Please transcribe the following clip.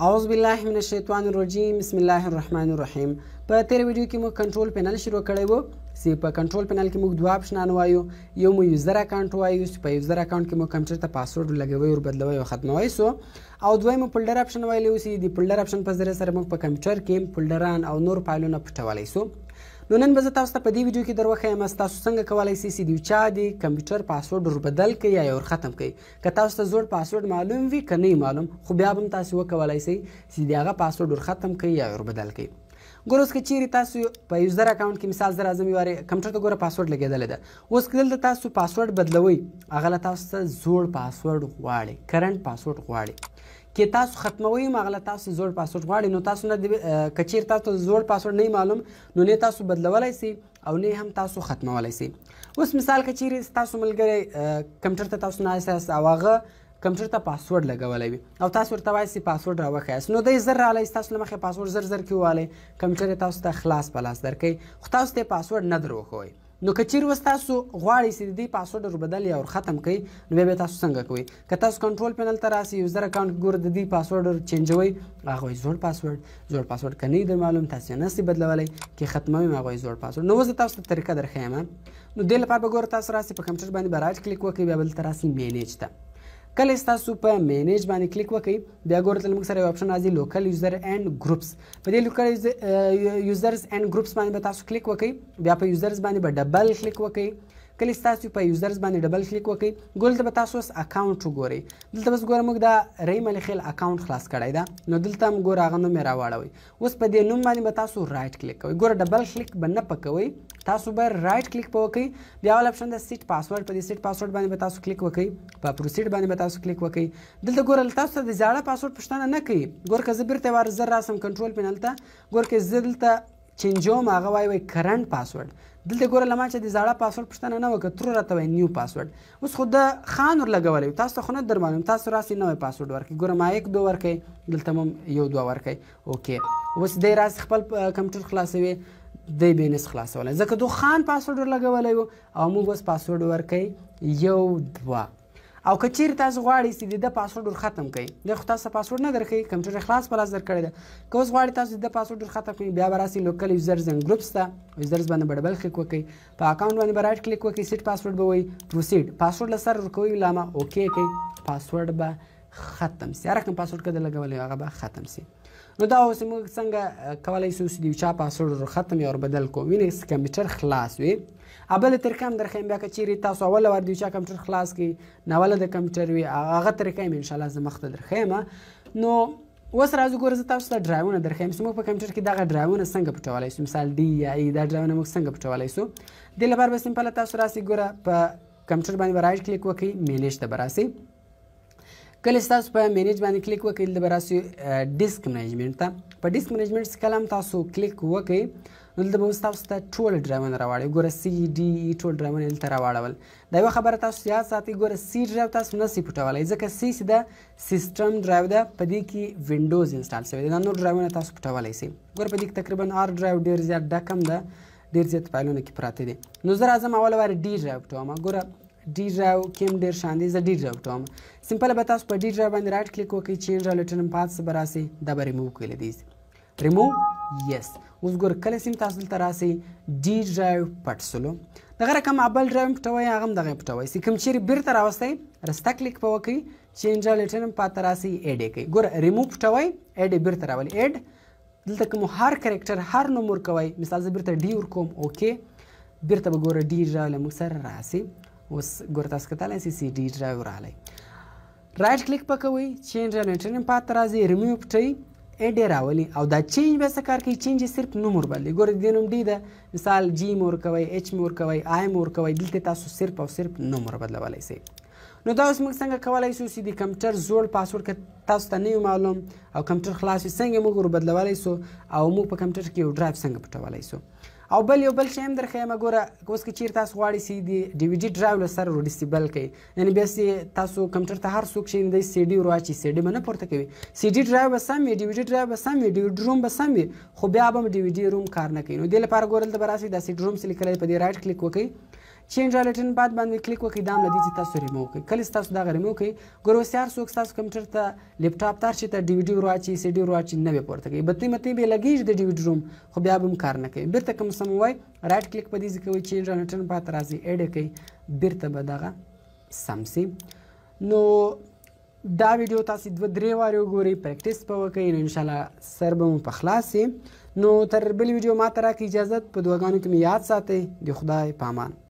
اعوذ بالله من الشیطان الرجیم بسم الله الرحمن الرحیم. په تیر ویډیو کې موږ کنټرول پینل شروع کړی وو چې په کنټرول پینل کې موږ دوه اپشنان وایو. یو مو یوزر اکاونټ وایو چې په یوزر اکاونټ کې مو کمپیوټر ته پاسورډ لګوي او بدلوي او ختموي سو، او دویم فولډر اپشن وایو چې د فولډر اپشن په ذریعه سره موږ په کمپیوټر کې فولډران او نور فایلونه پټولی سو. نو نن به زه تاسو ته په دې ویډیو کې در وښیم تاسو څنګه کولی شئ چې د یو چا د کمپیوټر پاسورډ وربدل کړئ یا ور ختم کړئ. که تاسو ته زوړ پاسورډ معلوم وي که نه معلوم، خو بیا به هم تاسو وکولی شئ چې د هغه پاسورډ ور ختم کړئ یا وربدل کړئ. ګوره اوس که چیرې تاسو په یوزر اکاونټ کې مثال زه راځم یو وارې کمپیوټر ته ګوره پاسورډ لګېدلی ده. اوس که دلته تاسو پاسورډ بدلوئ هغه له تاسو څخه زوړ پاسورډ غواړي، کرنټ پاسورډ غواړي. که تاسو ختموئ هم هغه له تاسو زوړ پاسورډ غواړي. نو تاسو نه که چیرې تاسو ته زوړ پاسورډ نه معلوم نو نه تاسو بدلولی سئ او نه هم تاسو ختمولی سئ. اوس مثال که چیرې تاسو ملګری کمپیوټر ته تاسو ناست یاست او هغه کمپیوټر ته پاسورډ لګولی وي او تاسو ورته وایئ چې پاسورډ راوښیاست، نو دی زر رالی ستاسو له مخې پاسورډ زر زر کې ووالی، کمپیوټر یې تاسو ته خلاص په لاس درکوي، خو تاسو ته یې پاسورډ نه در وښوئ. نو که چیرې اوس تاسو غواړئ چې د دې پاسورډ وربدل یا ور ختم کړئ نو بیا به تاسو څنګه کوئ؟ که تاسو کنټرول پینل ته راسئ یوزر اکاونټ کې ګوره د دې پاسورډ ور چینجوئ، هغه وایي زوړ پاسورډ که نه در معلوم تاسو یې نسئ بدلولی، که ختموئ هغه وایي زوړ پاسورډ. نو اوس زه تاسو ته طریقه درښیم. نو دې لپاره به ګوره تاسو راسئ په کمپیوټر باندې به رایټ کلیک وکړئ، بیا به دلته راسئ مینیج ته. کله چې تاسو په مینیج باندې کلیک وکړئ بیا ګوره دلته موږ سره یو اپشن راځي لوکل یوزر اینډ ګروپس. په دې لوکل یوزرز اینډ ګروپس باندې به تاسو کلیک وکړئ، بیا په یوزرز باندې به ډبل کلیک وکړئ. کله چې تاسو په یوزرز باندې ډبل کلیک وکړئ ګوره دلته به تاسو اوس اکاونټ وګورئ. دلته بس ګوره موږ د رحیم علي خیل اکاونټ خلاص کړی ده، نو دلته هم ګوره هغه نوم یې راواړوئ. اوس په دې نوم باندې به تاسو رایټ کلیک کوئ. ګوره ډبل کلیک به نه پکوئ، تاسو به رایټ کلیک په وکړئ. بیا اول اپشن د سیټ پاسورډ، په دې سیټ پاسورډ باندې به تاسو کلیک وکړئ، په پروسیډ باندې به تاسو کلیک وکړئ. دلته ګوره تاسو ته د زاړه پاسورډ پوښتنه نه کوي. ګوره که زه بیرته وار زر راسم کنټرول پینل ته، ګوره که زه دلته چینجوم هغه وایي کرنټ پاسورډ. دلته ګوره له ما چې د زاړه پاسورډ پوښتنه نه وکړه ترو راته وایي نیو پاسورډ. اوس خو د خان ور لګولی تاسو ته خو نه در معلوم، تاسو راسئ نوی پاسورډ ورکړئ. ګوره ما 1 2 ورکړئ، دلته هم 1 2 ورکړئ. اوکې اوس دی راسي خپل کمپیوټر خلاصوي، دی به یې نس خلاصولی ځکه دو خان پاسورډ ور لګولی و او موږ اوس پاسورډ ورکړئ 1 2. او که چیرې تاسو غواړئ چې د ده پاسورډ ور ختم کړئ، دی خو تاسو پاسورډ نه درکوي، کمپیوټر خلاص په لاس درکړی ده. که اوس غواړئ تاسو د ده پاسورډ ور ختم کړئ بیا به راسئ لوکل یوزرز اینډ ګروپس ته، یوزرز باندې به ډبل کلیک وکړئ، په اکاونټ باندې به رایټ کلیک وکړئ، سیټ پاسورډ به وایي، پروسیډ پاسورډ له سره ورکوئ، لامه اوکې کوئ، پاسورډ به ختم سي. هر رقم پاسورډ که د لګولی هغه به ختم سي. نو دا اوس موږ څنګه کولی شو چې د یو چا پاسورډ ور ختم یا ور بدل کړو. وینئ کمپیوټر خلاص وي. بله طریقه هم درښیم، بیا که چیرې تاسو اوله وار د یو چا کمپیوټر خلاص کړئ ناوله د کمپیوټر وي هغه طریقه هم انشاءالله زه مخته درښیم. نو اوس راځو ګوره زه تاسو ته ډرایوونه درښیم چې موږ په کمپیوټر کې دغه ډرایوونه څنګه پټولی شو، مثال ډي یا ای دا ډرایوونه موږ څنګه پټولی شو. دې لپاره به سمپله تاسو راسئ ګوره په کمپیوټر باندې به رایټ کلیک وکړئ، مینیج ته به راسئ. کله چې تاسو په مینیج باندې کلیک وکړئ دلته به راسئ ډیسک منیجمنټ ته. په ډیسک منیجمنټ چې کله هم تاسو کلیک وکړئ نو دلته به اوس تاسو ته ټول ډرایوونه راواړي. ګوره سی ډي ای ټول ډرایوونه یې دلته راواړول. دا یوه خبره تاسو یاد ساتئ، ګوره سی ډرایو تاسو نسئ پټولی ځکه سی چې ده سیسټم ډرایو ده، په دې کې وینډوز انسټال شوی دی. دا نور ډرایوونه تاسو پټولی شئ. ګوره په دې کې تقریبا آر ډرایو ډېر زیات ډک هم ده، ډېر زیات فایلونه کې پراته دي. نو زه راځم اوله وارې ډي ډرایو پټوم. ګوره ډي ډرایو کې هم ډېر شان دی، زه ډي ډرایو پټوم. سمپله به تاسو په ډي ډرایو باندې رایټ کلیک وکړئ، چینج رالیټن پاتس به راسئ، دا به ریموو کړئ له دې ریموو یس. اوس ګوره کله چې تاسو دلته راسئ ډي ډرایو پټ سلو، دغه رقم بل ډرایو پټوئ هغه هم دغه پټوئ چې کوم چیرې بیرته راوستی رسته کلیک به وکړئ، چینج رالیټن پات راسئ ایډ یې کوئ. ګوره ریموو پټوئ ایډ یې بیرته راولي. ایډ دلته که مو هر کرکټر هر نوم ورکوئ، مثال زه بیرته ډي ورکوم اوکې، بیرته به ګوره ډي ډرایو له موږ سره راسئ. اوس ګوره تاسو کتلی شئ چې ډي ډرایو راغلی، رایټ کلیک به کوئ، چینج رالیټن پات ته راځئ، ریموو پټوئ، ایډ یې راولي. او دا چینج به څه کار کوي؟ چینج یې صرف نوم وربدلوي. ګوره د دې نوم ډي ده، مثال جي مو ورکوئ، ایچ مو ورکوئ، آی مو ورکوئ، دلته تاسو صرف او صرف نوم وربدلولی شئ. نو دا اوس موږ څنګه کولی شو چې د کمپیوټر زوړ پاسورډ که تاسو ته نه وي معلوم او کمپیوټر خلاص وي څنګه موږ وربدلولی سو او موږ په کمپیوټر کې یو ډرایو څنګه پټولی سو. او بل یو بل شی هم درښیم. ګوره اوس که چیرې تاسو غواړئ چې د ډي وي ډي ډرایو له سره ور ډسیبل کړئ، یعنې بیا چې تاسو کمپیوټر ته هر څوک شي دی سی ډي ور واچوي، سی ډي به نه پورته کوي، سی ډي ډرایو به سم وي، ډي وي ډي ډرایو به سم وي، ډي وي ډي روم به سم وي، خو بیا به ډي وي ډي روم کار نه کوي. نو دې لپاره ګوره دلته به راسئ دا سی ډي روم چې لیکلی په دې رایټ کلیک وکړئ، چینج الټن بعد باندې کلیک وکړئ دا هم له دې چې تاسو ریموو کړئ کله چې تاسو دغه ریموو کړئ ګوره اوس هر څوک ستاسو کمپیوټر ته لیپټاپ ته هر شي ته ډي وي ډي ور واچوي سی ډي ور واچوي نه به یې پورته کوي بتۍ متۍ به یې لګېږي د ډي وي ډي روم خو بیا به هم کار نه کوي بیرته کوم سم ووایي رایټ کلیک په دې ځای کوئ چینج الټن پاته راځئ ایډ یې کوئ بیرته به دغه سم سي نو دا ویډیو تاسو 2-3 وارې وګورئ پریکټس به وکړئ نو انشاءالله سر به مو په خلاص سي نو تر بلې ویډیو ما ته راکړئ اجازت په دعاګانو کې مې یاد ساتئ د خدای په امان